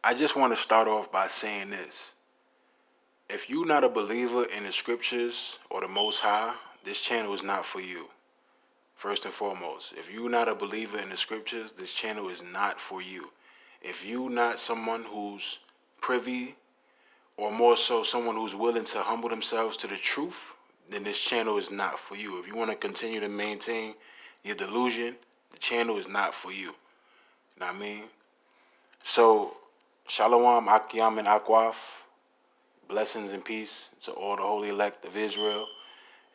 I just want to start off by saying this. If you're not a believer in the scriptures or the Most High, this channel is not for you. First and foremost, if you're not a believer in the scriptures, this channel is not for you. If you're not someone who's privy, or more so someone who's willing to humble themselves to the truth, then this channel is not for you. If you want to continue to maintain your delusion, the channel is not for you. You know what I mean? So, Shalom, Akyam, and Akwaf. Blessings and peace to all the holy elect of Israel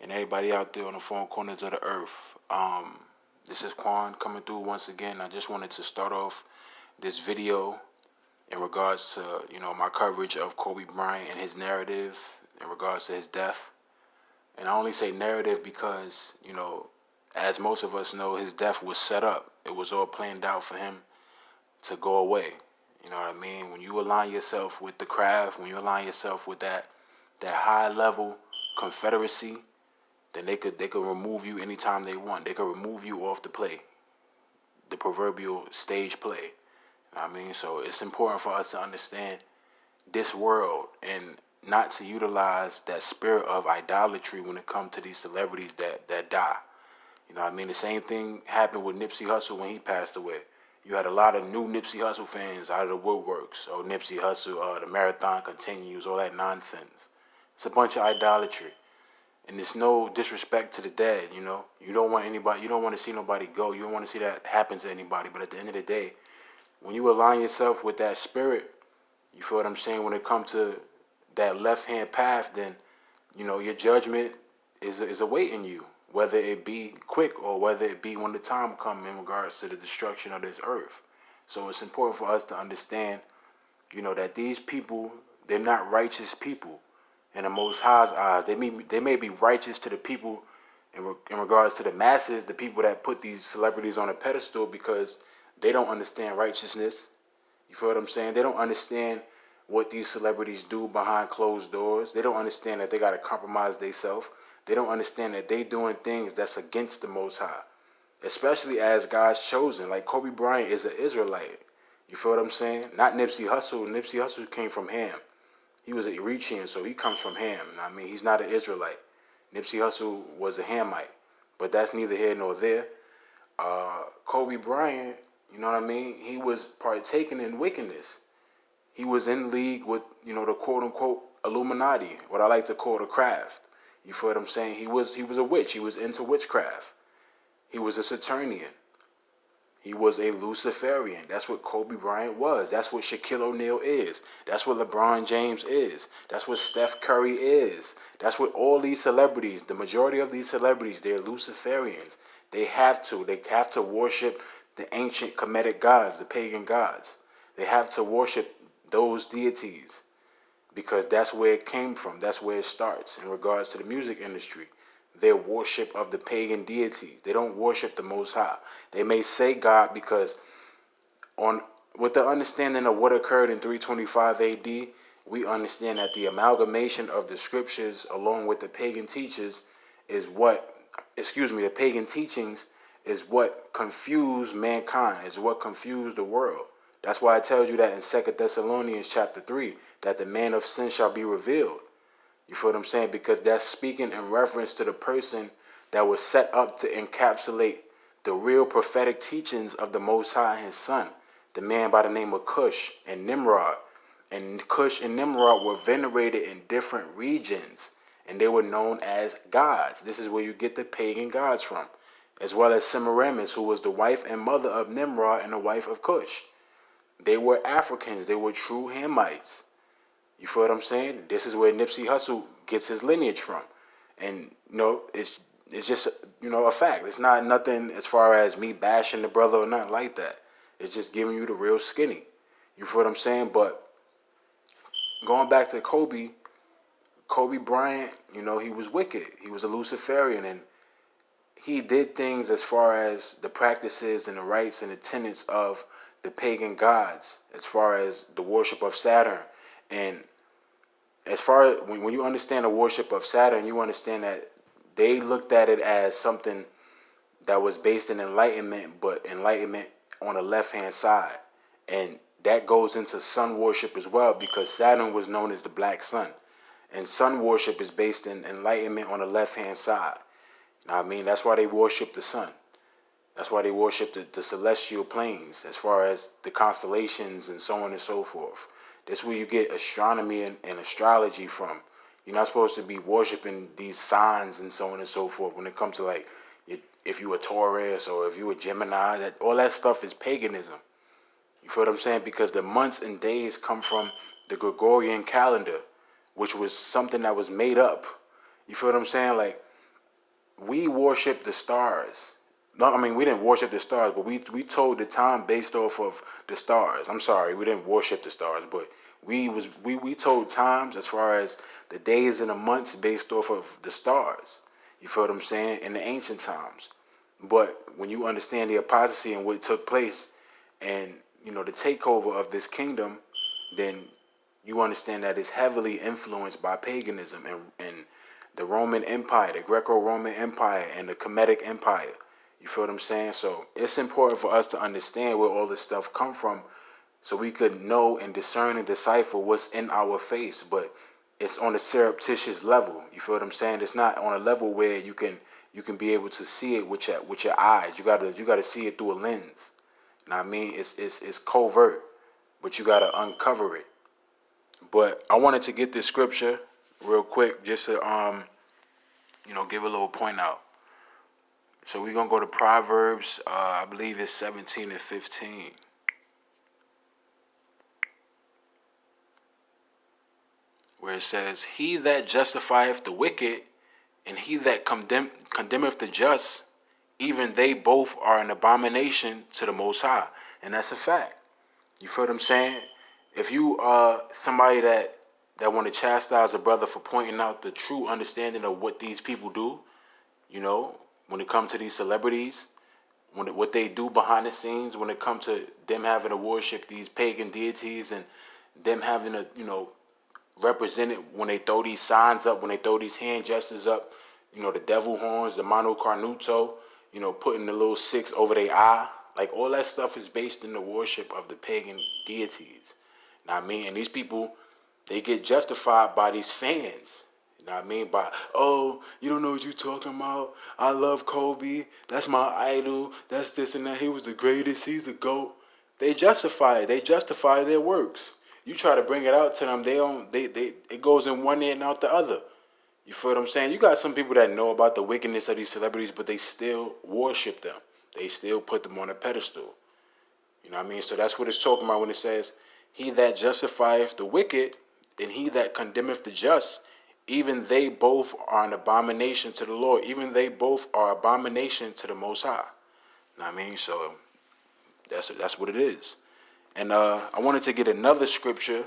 and everybody out there on the four corners of the earth. This is Quan coming through once again. I just wanted to start off this video in regards to, my coverage of Kobe Bryant and his narrative in regards to his death. And I only say narrative because, as most of us know, his death was set up. It was all planned out for him to go away. You know what I mean? When you align yourself with the craft, when you align yourself with that high level confederacy, then they could remove you anytime they want. They could remove you off the play, the proverbial stage play. You know what I mean? So it's important for us to understand this world and not to utilize that spirit of idolatry when it comes to these celebrities that die. You know what I mean? The same thing happened with Nipsey Hussle when he passed away. You had a lot of new Nipsey Hussle fans out of the woodworks. Oh, Nipsey Hussle, the marathon continues, all that nonsense. It's a bunch of idolatry. And it's no disrespect to the dead, You don't want anybody, you don't want to see nobody go. You don't want to see that happen to anybody. But at the end of the day, when you align yourself with that spirit, you feel what I'm saying? When it comes to that left-hand path, then, your judgment is awaiting you, whether it be quick or whether it be when the time comes in regards to the destruction of this earth. So it's important for us to understand, that these people, they're not righteous people in the Most High's eyes. They may be righteous to the people in regards to the masses, the people that put these celebrities on a pedestal because they don't understand righteousness. You feel what I'm saying? They don't understand what these celebrities do behind closed doors. They don't understand that they got to compromise themselves. They don't understand that they doing things that's against the Most High, especially as God's chosen. Like Kobe Bryant is an Israelite. You feel what I'm saying? Not Nipsey Hussle. Nipsey Hussle came from Ham. He was a Eritrean, so he comes from Ham. I mean, he's not an Israelite. Nipsey Hussle was a Hamite, but that's neither here nor there. Kobe Bryant, you know what I mean? He was partaking in wickedness. He was in league with, the quote-unquote Illuminati, what I like to call the craft. You feel what I'm saying? He was a witch. He was into witchcraft. He was a Saturnian. He was a Luciferian. That's what Kobe Bryant was. That's what Shaquille O'Neal is. That's what LeBron James is. That's what Steph Curry is. That's what all these celebrities, the majority of these celebrities, they're Luciferians. They have to worship the ancient Kemetic gods, the pagan gods. They have to worship those deities because that's where it came from. That's where it starts in regards to the music industry. Their worship of the pagan deities. They don't worship the Most High. They may say God because with the understanding of what occurred in 325 AD, we understand that the amalgamation of the scriptures along with the pagan teachers the pagan teachings is what confused mankind, is what confused the world. That's why it tells you that in 2 Thessalonians chapter 3, that the man of sin shall be revealed. You feel what I'm saying? Because that's speaking in reference to the person that was set up to encapsulate the real prophetic teachings of the Most High and his son, the man by the name of Cush and Nimrod. And Cush and Nimrod were venerated in different regions, and they were known as gods. This is where you get the pagan gods from, as well as Semiramis, who was the wife and mother of Nimrod and the wife of Cush. They were Africans. They were true Hamites. You feel what I'm saying? This is where Nipsey Hussle gets his lineage from. And, it's just, a fact. It's not nothing as far as me bashing the brother or nothing like that. It's just giving you the real skinny. You feel what I'm saying? But going back to Kobe Bryant, he was wicked. He was a Luciferian, and he did things as far as the practices and the rites and the tenets of the pagan gods, as far as the worship of Saturn. And as far as when you understand the worship of Saturn, you understand that they looked at it as something that was based in enlightenment, but enlightenment on the left-hand side. And that goes into sun worship as well, because Saturn was known as the black sun. And sun worship is based in enlightenment on the left-hand side. Now, I mean, that's why they worship the sun. That's why they worship the celestial planes, as far as the constellations and so on and so forth. That's where you get astronomy and astrology from. You're not supposed to be worshiping these signs and so on and so forth when it comes to, like, if you a Taurus or if you a Gemini. That all that stuff is paganism. You feel what I'm saying? Because the months and days come from the Gregorian calendar, which was something that was made up. You feel what I'm saying? Like, we worship the stars. No, I mean, we didn't worship the stars, but we told the time based off of the stars. I'm sorry, we didn't worship the stars, but we told times as far as the days and the months based off of the stars. You feel what I'm saying? In the ancient times. But when you understand the apostasy and what took place, and the takeover of this kingdom, then you understand that it's heavily influenced by paganism and the Roman Empire, the Greco-Roman Empire, and the Kemetic Empire. You feel what I'm saying? So it's important for us to understand where all this stuff come from, so we could know and discern and decipher what's in our face. But it's on a surreptitious level. You feel what I'm saying? It's not on a level where you can be able to see it with your eyes. You gotta see it through a lens. Now, I mean, it's covert, but you gotta uncover it. But I wanted to get this scripture real quick, just to give a little point out. So we're gonna go to Proverbs. I believe it's 17 and 15. Where it says, "He that justifieth the wicked, and he that condemneth the just, even they both are an abomination to the Most High." And that's a fact. You feel what I'm saying? If you are somebody that want to chastise a brother for pointing out the true understanding of what these people do, when it comes to these celebrities, what they do behind the scenes, when it comes to them having to worship these pagan deities, and them having to, represented when they throw these signs up, when they throw these hand gestures up, the devil horns, the mano carnuto, putting the little six over their eye. Like, all that stuff is based in the worship of the pagan deities. Now, I mean, and these people, they get justified by these fans. You know what I mean? By, "Oh, you don't know what you're talking about. I love Kobe. That's my idol. That's this and that. He was the greatest. He's the GOAT." They justify it. They justify their works. You try to bring it out to them, it goes in one ear and out the other. You feel what I'm saying? You got some people that know about the wickedness of these celebrities, but they still worship them. They still put them on a pedestal. You know what I mean? So that's what it's talking about when it says, "He that justifieth the wicked, and he that condemneth the just, even they both are an abomination to the Lord." Even they both are abomination to the Most High. You know what I mean? So that's what it is. And I wanted to get another scripture.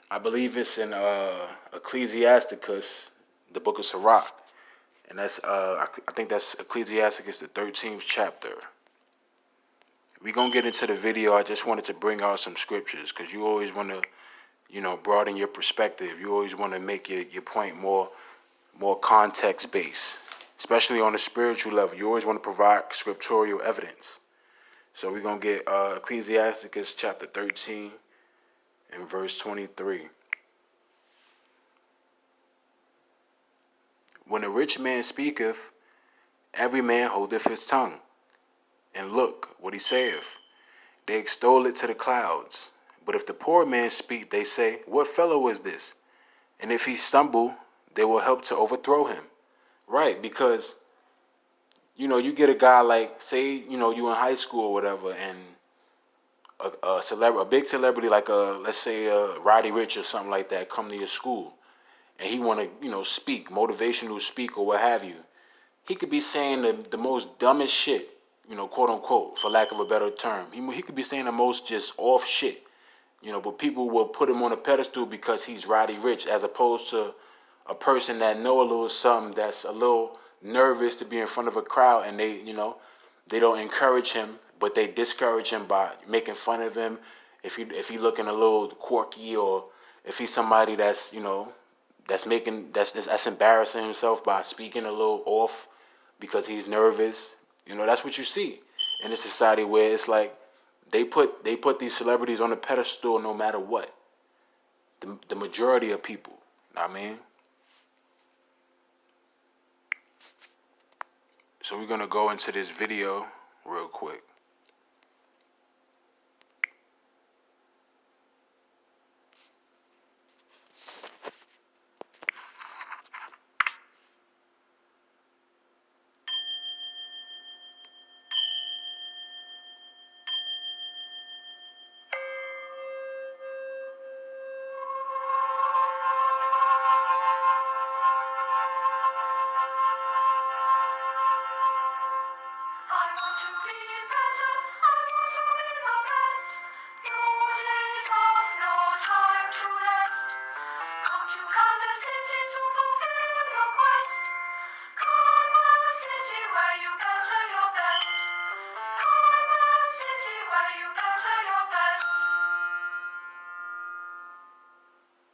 I believe it's in Ecclesiasticus, the book of Sirach. And that's I think that's Ecclesiasticus, the 13th chapter. We're going to get into the video. I just wanted to bring out some scriptures, because you always want to, broaden your perspective. You always want to make your point more context-based, especially on the spiritual level. You always want to provide scriptural evidence. So we're going to get Ecclesiasticus chapter 13 and verse 23. "When a rich man speaketh, every man holdeth his tongue. And look what he saith. They extol it to the clouds. But if the poor man speak, they say, What fellow is this? And if he stumble, they will help to overthrow him." Right, because, you get a guy like, say, you in high school or whatever, and a big celebrity like, let's say, Roddy Ricch or something like that, come to your school, and he want to, speak, motivational speak or what have you. He could be saying the most dumbest shit, quote unquote, for lack of a better term. He could be saying the most just off shit, but people will put him on a pedestal because he's Roddy Ricch, as opposed to a person that know a little something, that's a little nervous to be in front of a crowd, and they don't encourage him, but they discourage him by making fun of him if he looking a little quirky, or if he's somebody that's that's embarrassing himself by speaking a little off because he's nervous. That's what you see in a society where it's like They put these celebrities on a pedestal no matter what. The majority of people. Know what I mean? So we're gonna go into this video real quick.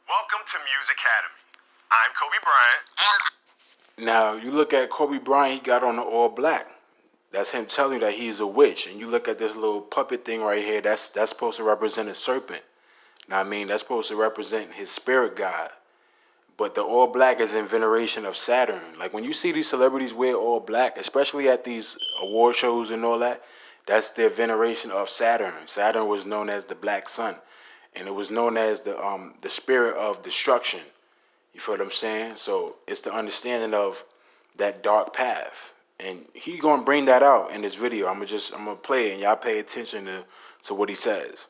Welcome to Muse Academy. I'm Kobe Bryant. Now you look at Kobe Bryant, he got on the all black. That's him telling you that he's a witch. And you look at this little puppet thing right here, that's supposed to represent a serpent. Now I mean, that's supposed to represent his spirit god. But the all black is in veneration of Saturn. Like when you see these celebrities wear all black, especially at these award shows and all that, that's their veneration of Saturn. Saturn was known as the black sun, and it was known as the spirit of destruction. You feel what I'm saying? So it's the understanding of that dark path, and he gonna bring that out in this video. I'm gonna play it, and y'all pay attention to what he says.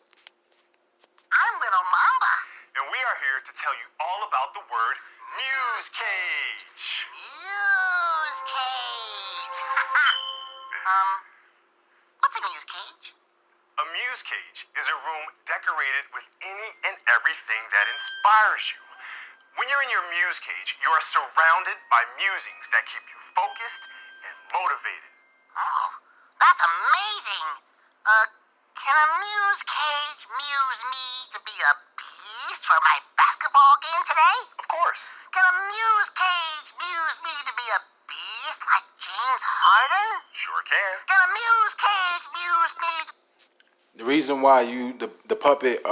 I'm Little Mamba. And we are here to tell you all about the word Muse Cage. Muse Cage. What's a Muse Cage? A Muse Cage is a room decorated with any and everything that inspires you. When you're in your Muse Cage, you are surrounded by musings that keep you focused and motivated. Oh, that's amazing. Can a Muse Cage muse me to be a beast for my basketball game today? Of course. Can a Muse Cage muse me to be a beast like James Harden? Sure can. Can a Muse Cage muse me to... The reason why the puppet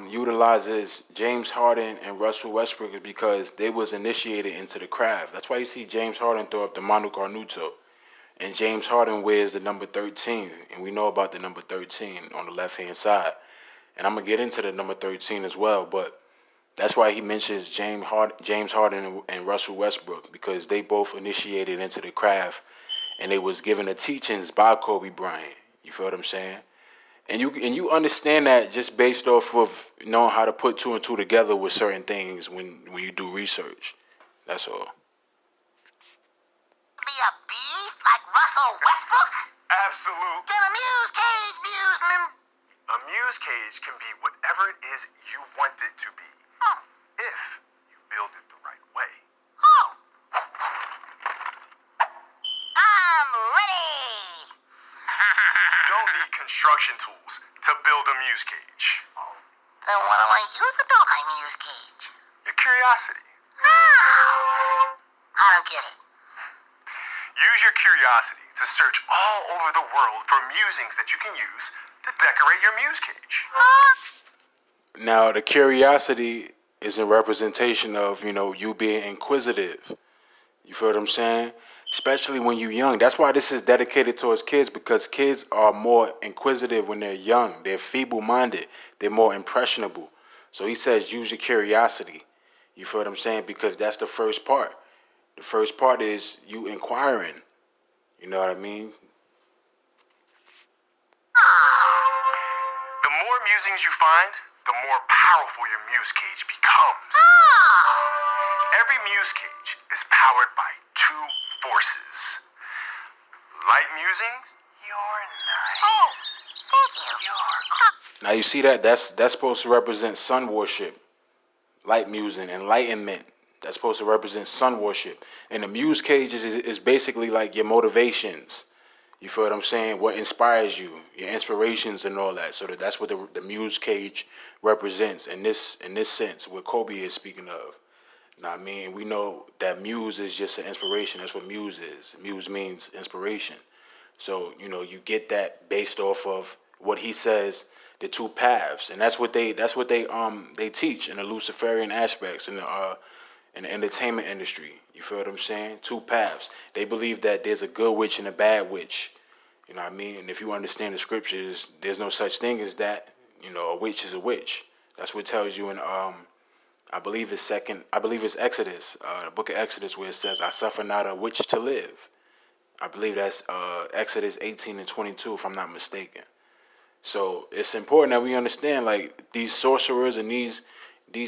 utilizes James Harden and Russell Westbrook is because they was initiated into the craft. That's why you see James Harden throw up the Manu Carnuto. And James Harden wears the number 13, and we know about the number 13 on the left-hand side. And I'm going to get into the number 13 as well, but that's why he mentions James Harden and Russell Westbrook, because they both initiated into the craft, and they was given the teachings by Kobe Bryant. You feel what I'm saying? And you understand that just based off of knowing how to put two and two together with certain things when you do research. That's all. Be a beast like Russell Westbrook? Absolute. Can a Muse Cage muse me? A Muse Cage can be whatever it is you want it to be. Oh. If you build it the right way. Oh. I'm ready. You don't need construction tools to build a Muse Cage. Oh. Then what do I use to build my Muse Cage? Your curiosity. Oh. I don't get it. Use your curiosity to search all over the world for musings that you can use to decorate your Muse Cage. Now, the curiosity is a representation of, you being inquisitive. You feel what I'm saying? Especially when you're young. That's why this is dedicated towards kids, because kids are more inquisitive when they're young. They're feeble-minded. They're more impressionable. So he says use your curiosity. You feel what I'm saying? Because that's the first part. The first part is you inquiring. You know what I mean? The more musings you find, the more powerful your Muse Cage becomes. Every Muse Cage is powered by two forces. Light musings, you're nice. Oh, thank you. Now you see that? That's supposed to represent sun worship. Light musing, enlightenment. That's supposed to represent sun worship. And the Muse Cage is basically like your motivations. You feel what I'm saying? What inspires you, your inspirations and all that. So that's what the Muse Cage represents in this sense, what Kobe is speaking of. Now, I mean, we know that muse is just an inspiration. That's what muse is. Muse means inspiration. So, you get that based off of what he says the two paths, and that's what they teach in the Luciferian aspects in the entertainment industry. You feel what I'm saying? Two paths. They believe that there's a good witch and a bad witch. You know what I mean? And if you understand the scriptures, there's no such thing as that. You know, a witch is a witch. That's what it tells you in I believe it's Exodus, the book of Exodus, where it says, "I suffer not a witch to live." I believe that's Exodus 18 and 22, if I'm not mistaken. So it's important that we understand, like, these sorcerers and these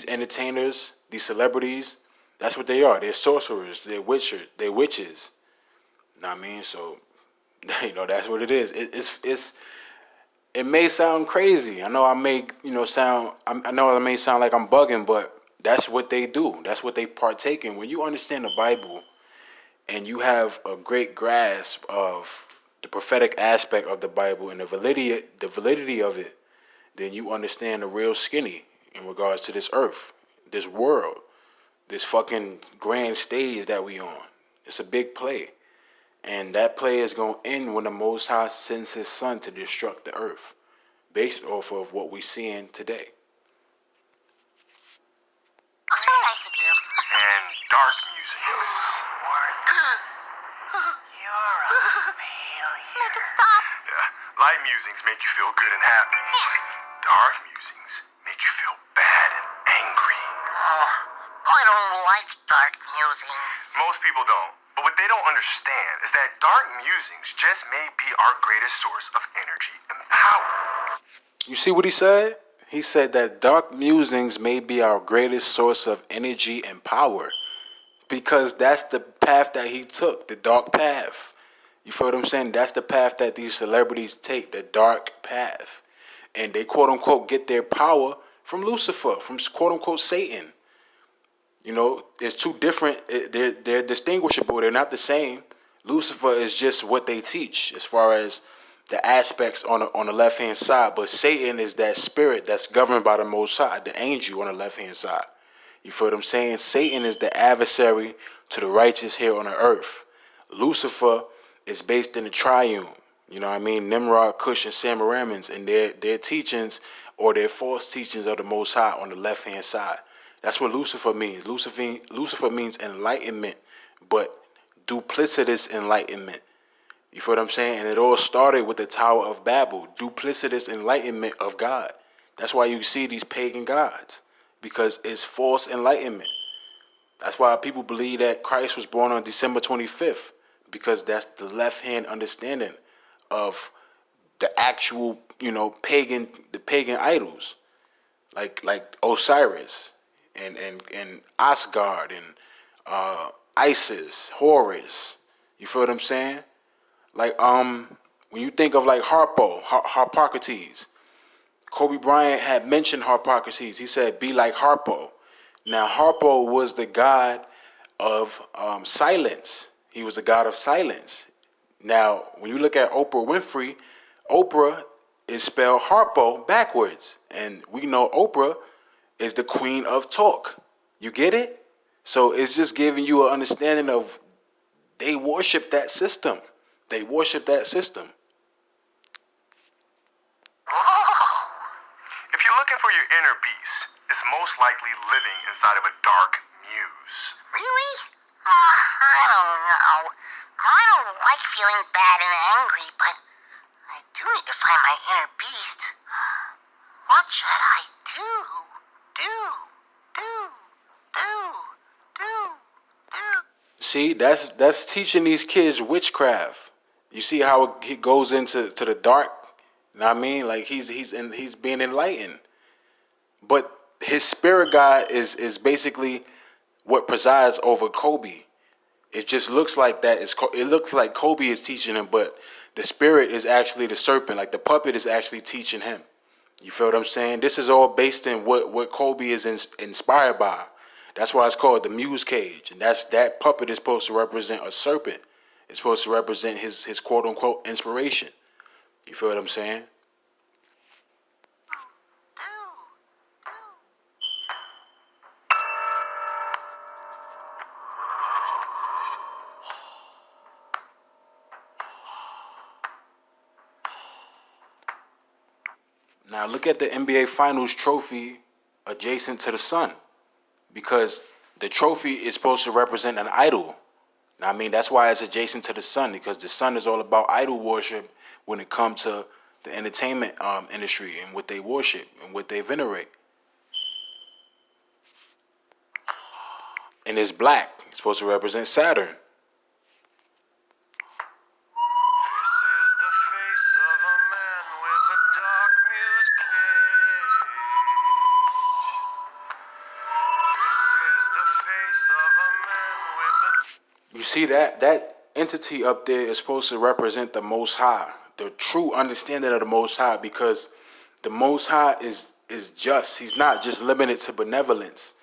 entertainers, these celebrities. That's what they are. They're sorcerers. They're witcher. They're witches. You know what I mean? So that's what it is. It may sound crazy. I know I may sound. I know I may sound like I'm bugging, but that's what they do. That's what they partake in. When you understand the Bible and you have a great grasp of the prophetic aspect of the Bible and the validity of it, then you understand the real skinny in regards to this earth, this world, this fucking grand stage that we on. It's a big play. And that play is going to end when the Most High sends his son to destruct the earth, based off of what we're seeing today. So nice of you. And dark musings. Worthless. You're a failure. Make it stop. Yeah. Light musings make you feel good and happy. Dark musings make you feel bad and angry. Oh, I don't like dark musings. Most people don't. But what they don't understand is that dark musings just may be our greatest source of energy and power. You see what he said? He said that dark musings may be our greatest source of energy and power, because that's the path that he took, the dark path. You feel what I'm saying? That's the path that these celebrities take, the dark path. And they quote unquote get their power from Lucifer, from quote unquote Satan. It's two different. They're distinguishable. They're not the same. Lucifer is just what they teach as far as the aspects on the left hand side, but Satan is that spirit that's governed by the Most High, the angel on the left hand side. You feel what I'm saying? Satan is the adversary to the righteous here on the earth. Lucifer is based in the triune. You know what I mean? Nimrod, Cush, and Samaramans, and their teachings or their false teachings of the Most High on the left hand side. That's what Lucifer means. Lucifer means enlightenment, but duplicitous enlightenment. You feel what I'm saying? And it all started with the Tower of Babel, duplicitous enlightenment of God. That's why you see these pagan gods, because it's false enlightenment. That's why people believe that Christ was born on December 25th, because that's the left-hand understanding of the actual, the pagan idols, like Osiris and Asgard and Isis, Horus. You feel what I'm saying? Like when you think of like Harpocrates, Kobe Bryant had mentioned Harpocrates. He said, "Be like Harpo." Now Harpo was the god of silence. He was the god of silence. Now when you look at Oprah Winfrey, Oprah is spelled Harpo backwards, and we know Oprah is the queen of talk. You get it? So it's just giving you an understanding of they worship that system. They worship that system. If you're looking for your inner beast, it's most likely living inside of a dark muse. Really? I don't know. I don't like feeling bad and angry, but I do need to find my inner beast. What should I do? See, that's teaching these kids witchcraft. You see how he goes into the dark. You know what I mean? Like he's being enlightened. But his spirit guide is basically what presides over Kobe. It just looks like that. It looks like Kobe is teaching him, but the spirit is actually the serpent. Like the puppet is actually teaching him. You feel what I'm saying? This is all based in what Kobe is inspired by. That's why it's called the Muse Cage, and that puppet is supposed to represent a serpent. It's supposed to represent his quote unquote inspiration. You feel what I'm saying? Now look at the NBA Finals trophy adjacent to the sun, because the trophy is supposed to represent an idol. Now, I mean, that's why it's adjacent to the sun, because the sun is all about idol worship when it comes to the entertainment industry and what they worship and what they venerate. And it's black. It's supposed to represent Saturn. This is the face of a man with a dark muse cage. This is the face of a man with a... You see that entity up there is supposed to represent the Most High, the true understanding of the Most High, because the Most High is just. He's not just limited to benevolence.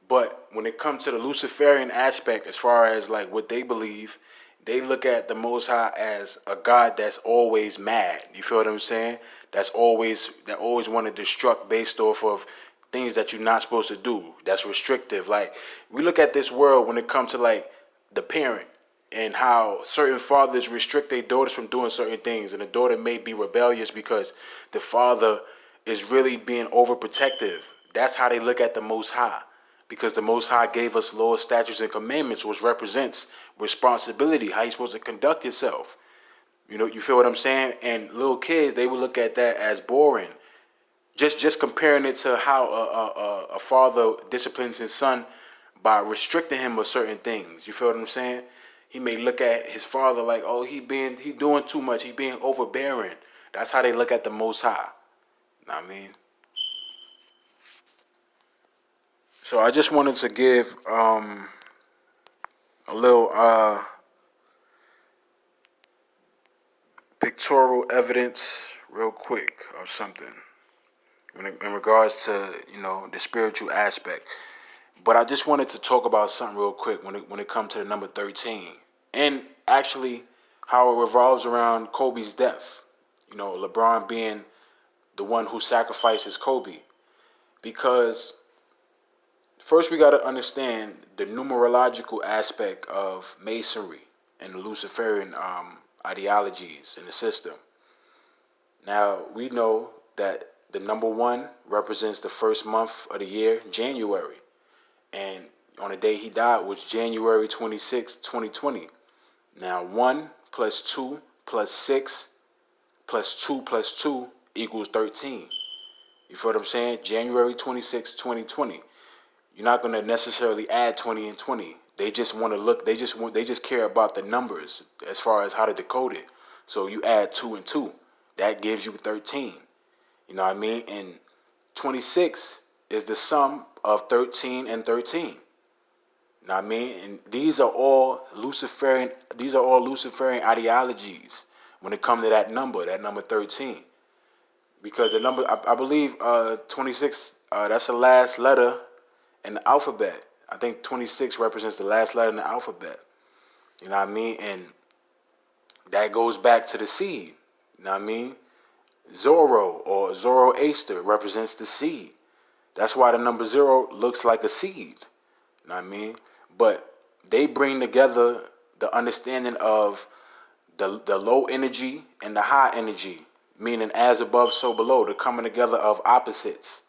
But when it comes to the Luciferian aspect, as far as like what they believe, they look at the Most High as a God that's always mad. You feel what I'm saying? That always want to destruct based off of things that you're not supposed to do. That's restrictive. Like, we look at this world when it comes to like the parent and how certain fathers restrict their daughters from doing certain things, and the daughter may be rebellious because the father is really being overprotective. That's how they look at the Most High, because the Most High gave us laws, statutes, and commandments, which represents responsibility, how you're supposed to conduct yourself. You know, you feel what I'm saying? And little kids, they would look at that as boring. Just comparing it to how a father disciplines his son by restricting him of certain things. You feel what I'm saying? He may look at his father like, oh, he doing too much. He being overbearing. That's how they look at the Most High. Know what I mean? So I just wanted to give a little pictorial evidence real quick of something in regards to, you know, the spiritual aspect. But I just wanted to talk about something real quick when it comes to the number 13, and actually how it revolves around Kobe's death. You know, LeBron being the one who sacrifices Kobe, because first we got to understand the numerological aspect of Masonry and the Luciferian ideologies in the system. Now, we know that the number 1 represents the first month of the year, January. And on the day he died was January 26, 2020. Now, 1 plus 2 plus 6 plus 2 plus 2 equals 13. You feel what I'm saying? January 26, 2020. You're not going to necessarily add 20 and 20. They just want to look, they just care about the numbers as far as how to decode it. So you add 2 and 2. That gives you 13. You know what I mean? And 26 is the sum of 13 and 13. You know what I mean? And these are all Luciferian ideologies when it comes to that number 13. Because the number, I believe 26, that's the last letter in the alphabet. I think 26 represents the last letter in the alphabet. You know what I mean? And that goes back to the seed. You know what I mean? Zorro or Zoroaster represents the seed. That's why the number 0 looks like a seed. You know what I mean? But they bring together the understanding of the low energy and the high energy, meaning as above, so below, the coming together of opposites.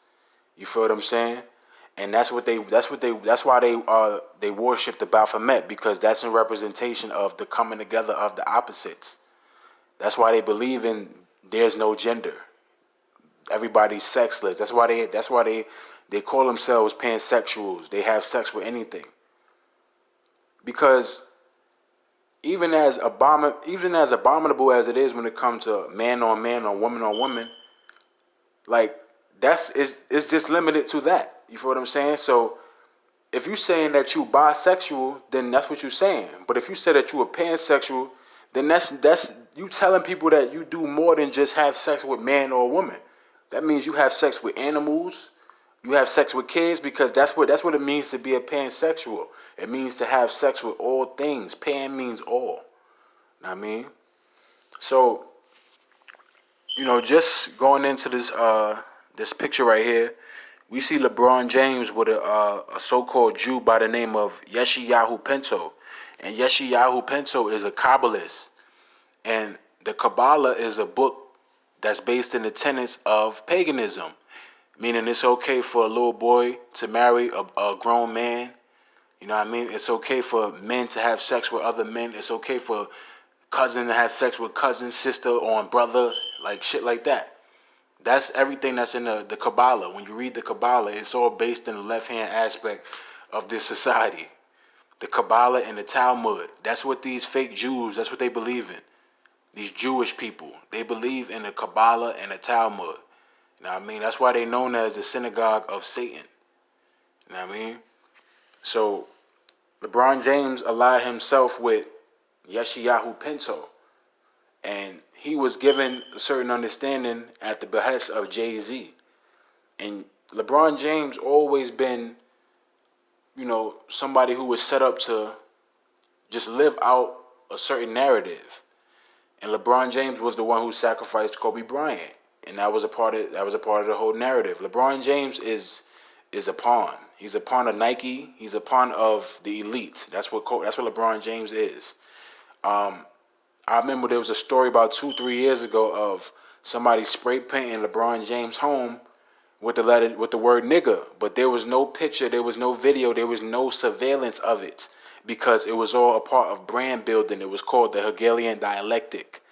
You feel what I'm saying? And that's why they worship the Baphomet, because that's a representation of the coming together of the opposites. That's why they believe in there's no gender. Everybody's sexless. That's why they call themselves pansexuals. They have sex with anything. Because even as abominable as it is when it comes to man on man or woman, like it's just limited to that. You feel what I'm saying? So if you're saying that you bisexual, then that's what you're saying. But if you say that you are pansexual, then that's you telling people that you do more than just have sex with man or woman. That means you have sex with animals, you have sex with kids, because that's what it means to be a pansexual. It means to have sex with all things. Pan means all. Know what I mean? So, you know, just going into this picture right here, we see LeBron James with a so-called Jew by the name of Yeshayahu Pinto. And Yeshayahu Pinto is a Kabbalist. And the Kabbalah is a book that's based in the tenets of paganism, meaning it's okay for a little boy to marry a grown man. You know what I mean? It's okay for men to have sex with other men. It's okay for cousin to have sex with cousin, sister, or brother, like shit like that. That's everything that's in the Kabbalah. When you read the Kabbalah, it's all based in the left-hand aspect of this society. The Kabbalah and the Talmud. That's what these fake Jews, that's what they believe in. These Jewish people, they believe in the Kabbalah and the Talmud. You know what I mean? That's why they're known as the synagogue of Satan. You know what I mean? So LeBron James allied himself with Yeshayahu Pinto, and he was given a certain understanding at the behest of Jay-Z. And LeBron James always been, somebody who was set up to just live out a certain narrative. And LeBron James was the one who sacrificed Kobe Bryant, and that was a part of the whole narrative. LeBron James is a pawn. He's a pawn of Nike. He's a pawn of the elite. That's what LeBron James is. I remember there was a story about 2-3 years ago of somebody spray painting LeBron James' home with the word nigga, but there was no picture, there was no video, there was no surveillance of it because it was all a part of brand building. It was called the Hegelian dialectic.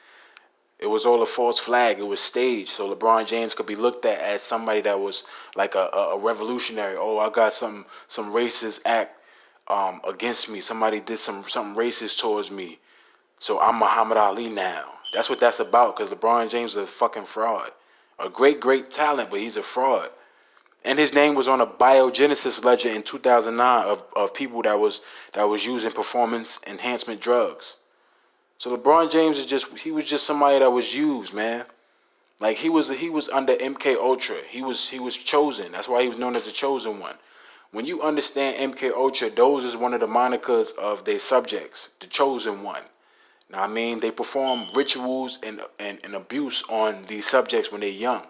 It was all a false flag. It was staged so LeBron James could be looked at as somebody that was like a revolutionary. Oh, I got some racist act against me. Somebody did something racist towards me. So I'm Muhammad Ali now. That's what that's about, because LeBron James is a fucking fraud. A great, great talent, but he's a fraud. And his name was on a biogenesis ledger in 2009 of people that was using performance enhancement drugs. So LeBron James was just somebody that was used, man. Like he was under MK Ultra. He was chosen. That's why he was known as the chosen one. When you understand MK Ultra, those is one of the monikers of their subjects, the chosen one. Now, I mean, they perform rituals and abuse on these subjects when they're young,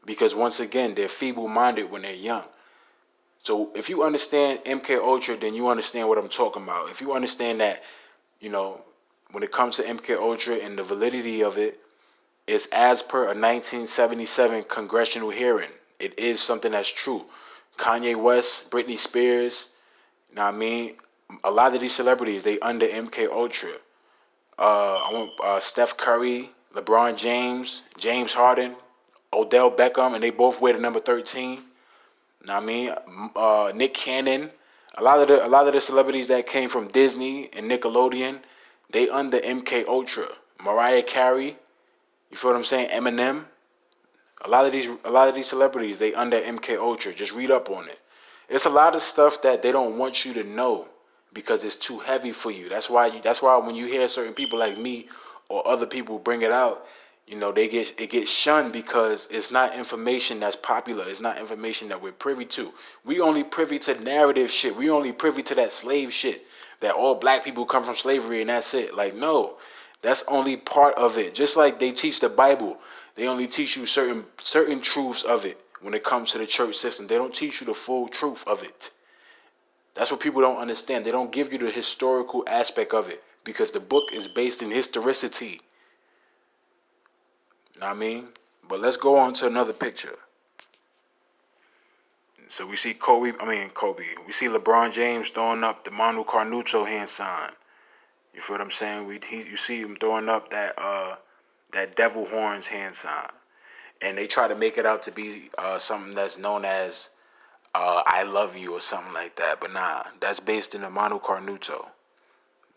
because once again, they're feeble-minded when they're young. So if you understand MK Ultra, then you understand what I'm talking about. If you understand that, when it comes to MK Ultra and the validity of it, it's as per a 1977 congressional hearing. It is something that's true. Kanye West, Britney Spears, I mean, a lot of these celebrities, they under MK Ultra. I want Steph Curry, LeBron James, James Harden, Odell Beckham, and they both wear the number 13. Know what I mean? Nick Cannon, a lot of the celebrities that came from Disney and Nickelodeon, they under MK Ultra. Mariah Carey, you feel what I'm saying? Eminem, a lot of these celebrities, they under MK Ultra. Just read up on it. It's a lot of stuff that they don't want you to know because it's too heavy for you. That's why when you hear certain people like me or other people bring it out, it gets shunned because it's not information that's popular. It's not information that we're privy to. We only privy to narrative shit. We only privy to that slave shit, that all black people come from slavery and that's it. Like, no, that's only part of it. Just like they teach the Bible, they only teach you certain truths of it when it comes to the church system. They don't teach you the full truth of it. That's what people don't understand. They don't give you the historical aspect of it because the book is based in historicity. You know what I mean? But let's go on to another picture. So we see Kobe. We see LeBron James throwing up the Manu Carnucho hand sign. You feel what I'm saying? You see him throwing up that devil horns hand sign. And they try to make it out to be something that's known as I love you or something like that. But nah, that's based in the Manu Carnuto.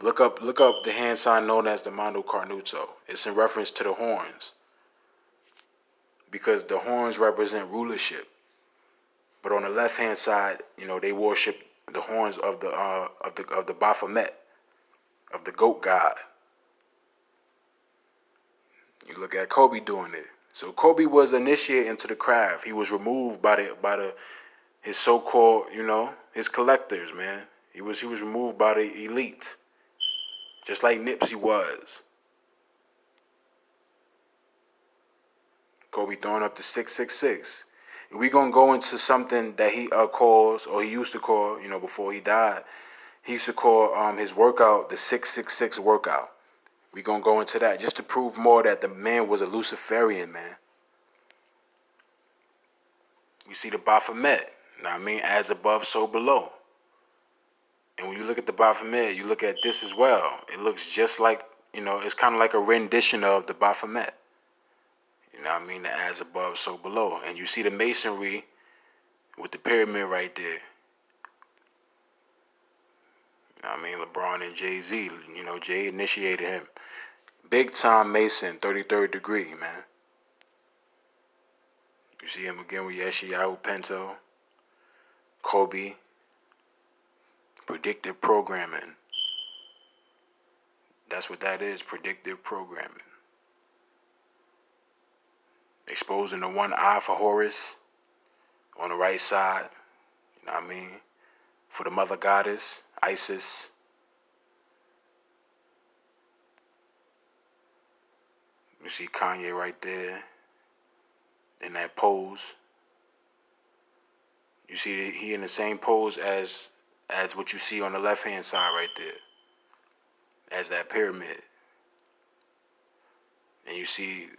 Look up the hand sign known as the Manu Carnuto. It's in reference to the horns, because the horns represent rulership. But on the left hand side, they worship the horns of the Baphomet, of the goat god. You look at Kobe doing it. So Kobe was initiated into the craft. He was removed by his so-called, his collectors, man. He was removed by the elite, just like Nipsey was. Kobe throwing up the 666. And we gonna go into something that he calls, or he used to call, before he died. He used to call his workout the 666 workout. We gonna go into that just to prove more that the man was a Luciferian, man. We see the Baphomet. You know what I mean? As above, so below. And when you look at the Baphomet, you look at this as well. It looks just like, it's kind of like a rendition of the Baphomet. You know what I mean? The as above, so below. And you see the masonry with the pyramid right there. You know what I mean? LeBron and Jay-Z, Jay initiated him. Big time Mason, 33rd degree, man. You see him again with Yeshayahu Pinto, Kobe. Predictive programming. That's what that is, predictive programming. Exposing the one eye for Horus on the right side, you know what I mean? For the mother goddess, Isis. You see Kanye right there in that pose. You see he in the same pose as what you see on the left hand side right there, as that pyramid. And you see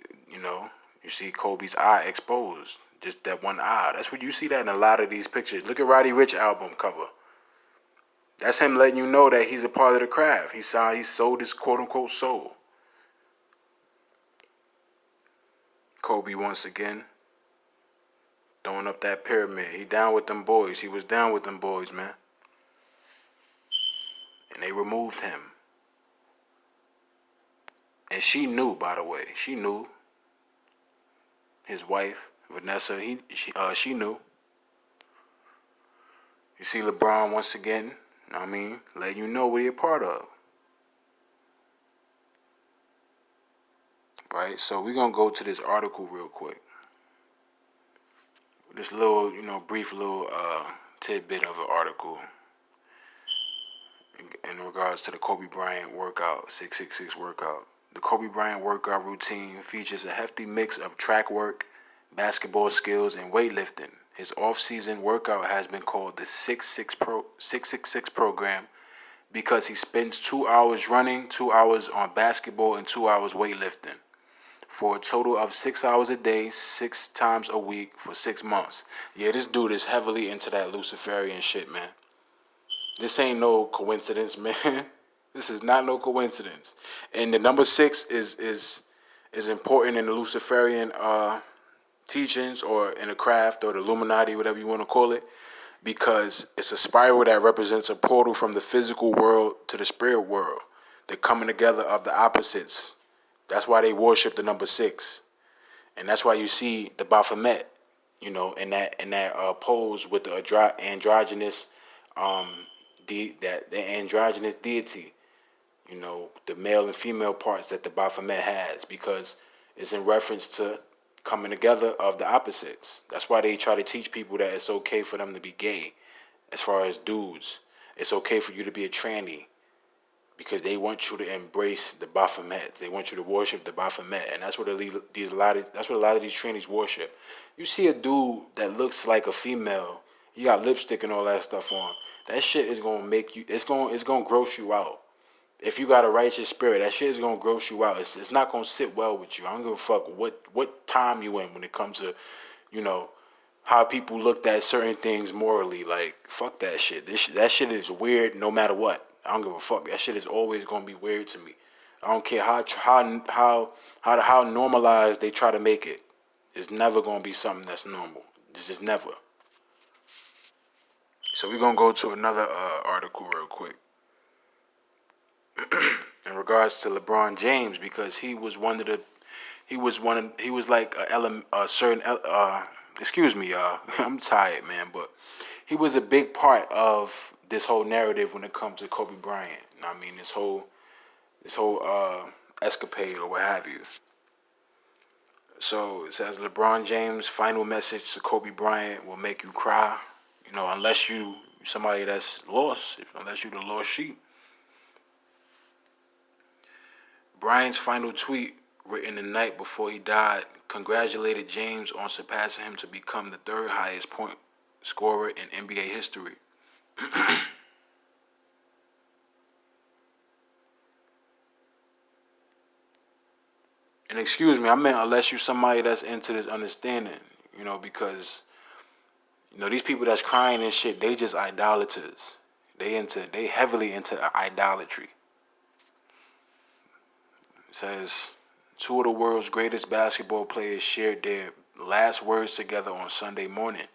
Kobe's eye exposed, just that one eye. That's what you see that in a lot of these pictures. Look at Roddy Ricch album cover. That's him letting you know that he's a part of the craft. He sold his quote unquote soul. Kobe once again throwing up that pyramid. He down with them boys. He was down with them boys, man. And they removed him. And she knew, by the way. She knew. His wife, Vanessa, she knew. You see LeBron once again, you know what I mean, letting you know what he a part of. Right? So we're going to go to this article real quick. This little, brief little tidbit of an article in regards to the Kobe Bryant workout, 666 workout. The Kobe Bryant workout routine features a hefty mix of track work, basketball skills, and weightlifting. His off-season workout has been called the 666 program because he spends 2 hours running, 2 hours on basketball, and 2 hours weightlifting, for a total of 6 hours a day, 6 times a week for 6 months. Yeah, this dude is heavily into that Luciferian shit, man. This ain't no coincidence, man. This is not no coincidence. And the number 6 is important in the Luciferian teachings, or in the craft, or the Illuminati, whatever you want to call it, because it's a spiral that represents a portal from the physical world to the spirit world, the coming together of the opposites. That's why they worship the number 6, and that's why you see the Baphomet, in that pose with the androgynous, the androgynous deity, the male and female parts that the Baphomet has, because it's in reference to coming together of the opposites. That's why they try to teach people that it's okay for them to be gay, as far as dudes. It's okay for you to be a tranny, because they want you to embrace the Baphomet. They want you to worship the Baphomet, and that's what a lot of these trannies worship. You see a dude that looks like a female, he got lipstick and all that stuff on. That shit is gonna make you. It's gonna gross you out. If you got a righteous spirit, that shit is gonna gross you out. It's not gonna sit well with you. I don't give a fuck what time you in when it comes to, how people looked at certain things morally. Like, fuck that shit. That shit is weird no matter what. I don't give a fuck. That shit is always gonna be weird to me. I don't care how normalized they try to make it. It's never gonna be something that's normal. It's just never. So we're gonna go to another article real quick in regards to LeBron James, because he was like excuse me, y'all. I'm tired, man, but he was a big part of this whole narrative when it comes to Kobe Bryant. I mean, this whole escapade or what have you. So it says LeBron James' final message to Kobe Bryant will make you cry, unless you somebody that's lost, unless you the lost sheep. Bryant's final tweet, written the night before he died, congratulated James on surpassing him to become the third highest point scorer in NBA history. And excuse me, I meant unless you somebody that's into this understanding, because these people that's crying and shit, they just idolaters. They heavily into idolatry. It says two of the world's greatest basketball players shared their last words together on Sunday morning.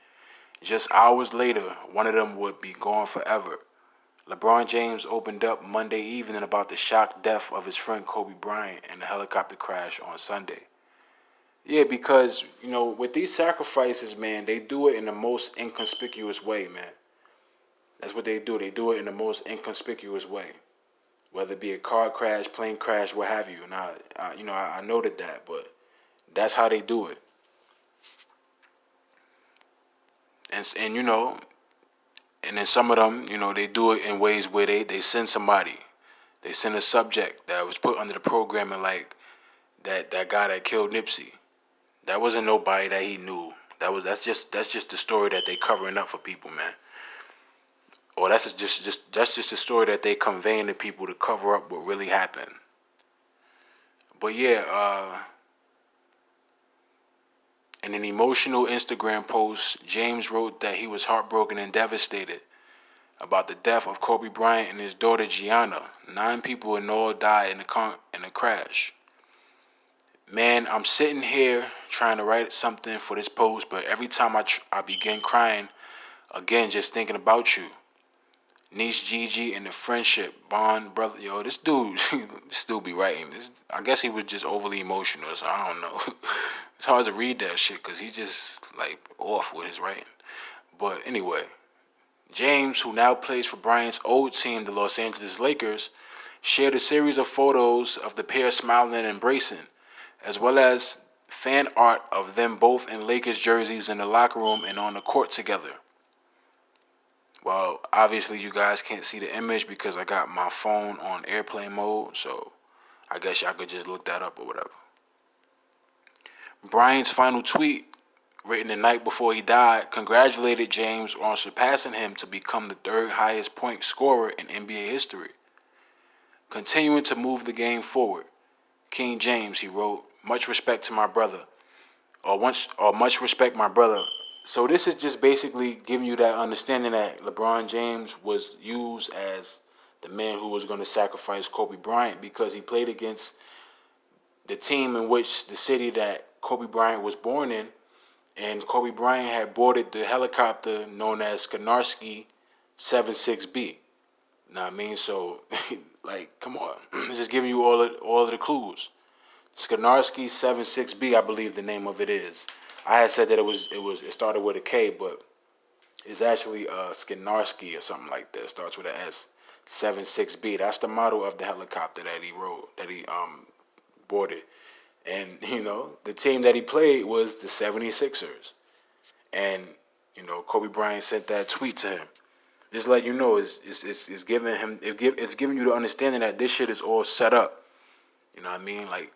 Just hours later, one of them would be gone forever. LeBron James opened up Monday evening about the shocked death of his friend Kobe Bryant in a helicopter crash on Sunday. Yeah, because, with these sacrifices, man, they do it in the most inconspicuous way, man. That's what they do. They do it in the most inconspicuous way. Whether it be a car crash, plane crash, what have you. And I noted that, but that's how they do it. And then some of them, they do it in ways where they send somebody. They send a subject that was put under the programming like that guy that killed Nipsey. That wasn't nobody that he knew. That's just the story that they covering up for people, man. Or that's just the story that they conveying to people to cover up what really happened. But yeah, in an emotional Instagram post, James wrote that he was heartbroken and devastated about the death of Kobe Bryant and his daughter Gianna. 9 people in all died in a crash. Man, I'm sitting here trying to write something for this post, but every time I begin crying, again, just thinking about you. Niece Gigi and the friendship bond, brother. Yo, this dude, this dude be writing. I guess he was just overly emotional, so I don't know. It's hard to read that shit because he just like off with his writing. But anyway, James, who now plays for Bryant's old team, the Los Angeles Lakers, shared a series of photos of the pair smiling and embracing, as well as fan art of them both in Lakers jerseys in the locker room and on the court together. Well, obviously you guys can't see the image because I got my phone on airplane mode, so I guess y'all could just look that up or whatever. Bryant's final tweet, written the night before he died, congratulated James on surpassing him to become the third highest point scorer in NBA history. Continuing to move the game forward. King James, he wrote, much respect to my brother. Or much respect, my brother. So this is just basically giving you that understanding that LeBron James was used as the man who was going to sacrifice Kobe Bryant because he played against the team in which the city that Kobe Bryant was born in, and Kobe Bryant had boarded the helicopter known as Skarnarsky 76B. Know what I mean? So, like, come on, it's just giving you all of the clues. Skarnarsky 76B, I believe the name of it is. I had said that it started with a K, but it's actually Skarnarsky or something like that. It starts with an S. 76B. That's the model of the helicopter that he rode, that he boarded. And, the team that he played was the 76ers. And, Kobe Bryant sent that tweet to him. Just let you know, it's giving him it's giving you the understanding that this shit is all set up. You know what I mean? Like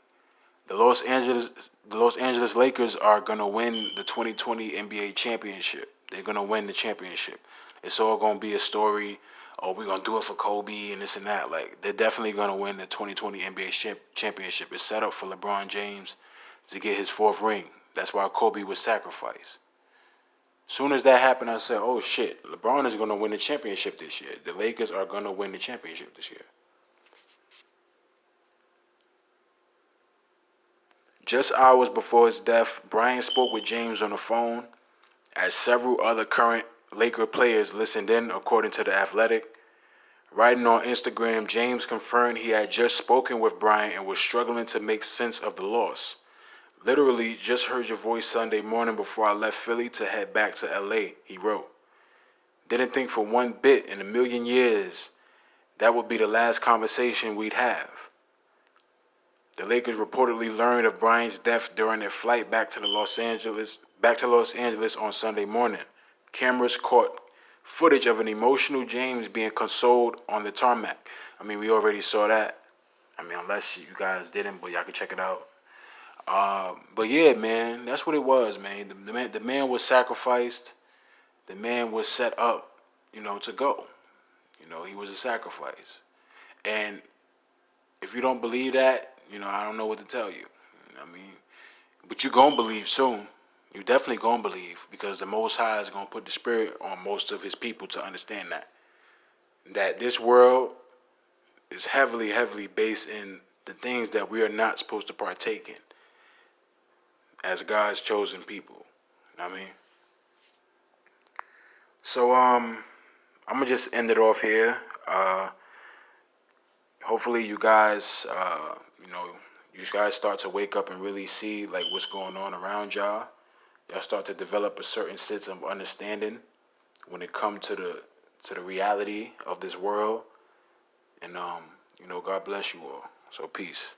the Los Angeles Lakers are gonna win the 2020 NBA championship. They're gonna win the championship. It's all gonna be a story. Oh, we're gonna do it for Kobe and this and that. Like they're definitely gonna win the 2020 NBA championship. It's set up for LeBron James to get his fourth ring. That's why Kobe was sacrificed. Soon as that happened, I said, "Oh shit, LeBron is gonna win the championship this year. The Lakers are gonna win the championship this year." Just hours before his death, Bryant spoke with James on the phone, as several other current Laker players listened in, according to The Athletic. Writing on Instagram, James confirmed he had just spoken with Bryant and was struggling to make sense of the loss. Literally, just heard your voice Sunday morning before I left Philly to head back to LA, he wrote. Didn't think for one bit in a million years that would be the last conversation we'd have. The Lakers reportedly learned of Bryant's death during their flight back to Los Angeles on Sunday morning. Cameras caught footage of an emotional James being consoled on the tarmac. I mean, we already saw that. I mean, unless you guys didn't, but y'all can check it out. But yeah, man, that's what it was, man. The man was sacrificed. The man was set up, to go. He was a sacrifice. And if you don't believe that, I don't know what to tell you. I mean, but you gonna believe soon. You definitely gonna believe because the Most High is gonna put the Spirit on most of His people to understand that this world is heavily, heavily based in the things that we are not supposed to partake in as God's chosen people. You know what I mean? So I'm gonna just end it off here. Hopefully you guys you guys start to wake up and really see like what's going on around y'all. Y'all start to develop a certain sense of understanding when it comes to the reality of this world. And God bless you all. So peace.